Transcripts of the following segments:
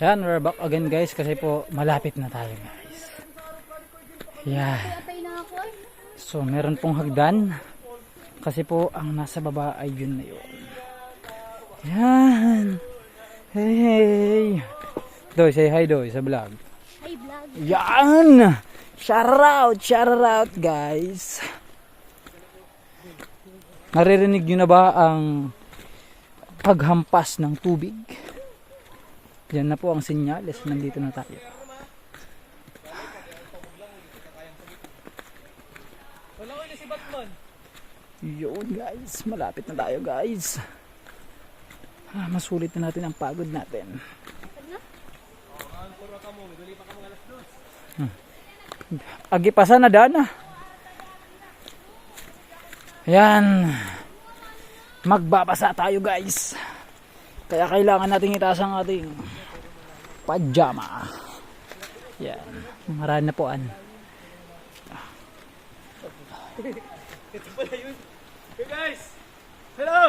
Yan, we're back again guys kasi po malapit na tayo guys. Yan. So meron pong hagdan kasi po ang nasa baba ay yun na yun. Yan. Hey hey. Doy, say hi Doy sa vlog. Hi vlog. Yan. Shout out guys. Naririnig nyo na ba ang paghampas ng tubig? Yan na po ang senyales. Nandito na tayo. Yun guys. Malapit na tayo guys. Masulit na natin ang pagod natin. Agipasan na dana. Yan. Magbabasa tayo guys. Kaya kailangan nating itaas ang ating pajama. Yan. Marami na po an. Ito pala yun. Hey guys! Hello!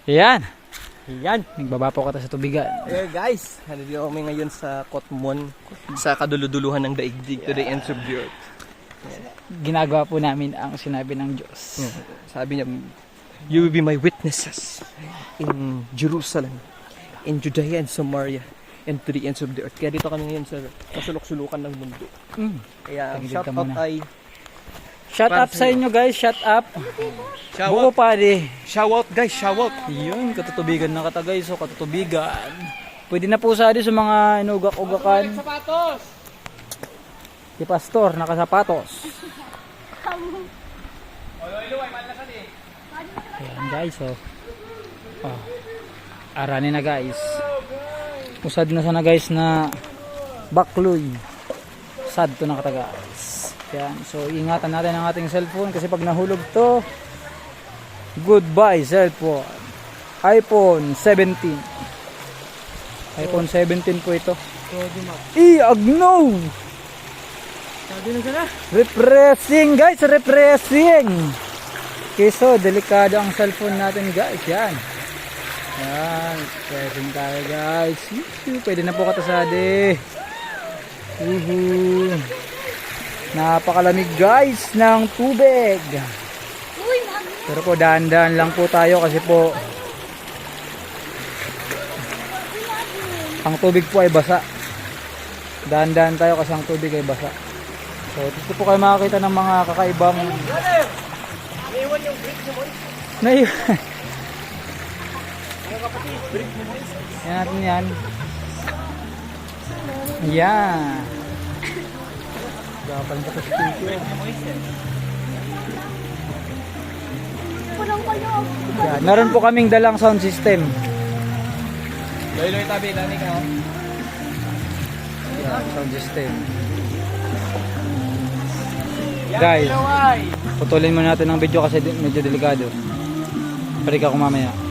Yan. Yan. Nagbaba po ka sa tubigan. Hey guys! Nandito kami ngayon sa Kotmon. Sa kaduluduluhan ng daigdig to the ends of the earth. Ginagawa po namin ang sinabi ng Diyos. Sabi niya, you will be my witnesses in Jerusalem, in Judea and Samaria, and to the ends of the earth. Kaya dito kami ngayon sa kasulok-sulukan ng mundo. Kaya Tagilid shout ka out muna. ay Shut up sa inyo guys, shut up. shout Buko out, pare. shout out guys, shout out. Yun, katutubigan na kata guys. So katutubigan. Pwede na po sa mga inugak-ugakan. Sapatos! Si Pastor, nakasapatos. Ayan guys, oh. Arani na guys. Usad na sana guys na bakloy. Sad to na kata guys. Ayan, so ingatan natin ang ating cellphone kasi pag nahulog to, goodbye cellphone. iPhone 17. iPhone 17 po ito. Agno! Refreshing guys, refreshing. Okay, so delikado ang cellphone natin guys. Yan. Yan, refreshing tayo guys. Pwede na po katasade. Napakalamig guys ng tubig. Pero po dahan-dahan lang po tayo kasi po ang tubig po ay basa. Dahan-dahan tayo kasi ang tubig ay basa. So dito po kayo makakita ng mga kakaibang Naiwan yung brick mo. naiwan. Yan natin yan. Yan. Gapal na sa speaker. Yan. Meron po kaming dalang sound system. Loy-loy tabi, dami ka. Yan, sound system. Guys, putulin mo natin ang video kasi medyo delikado. Balik ako mamaya.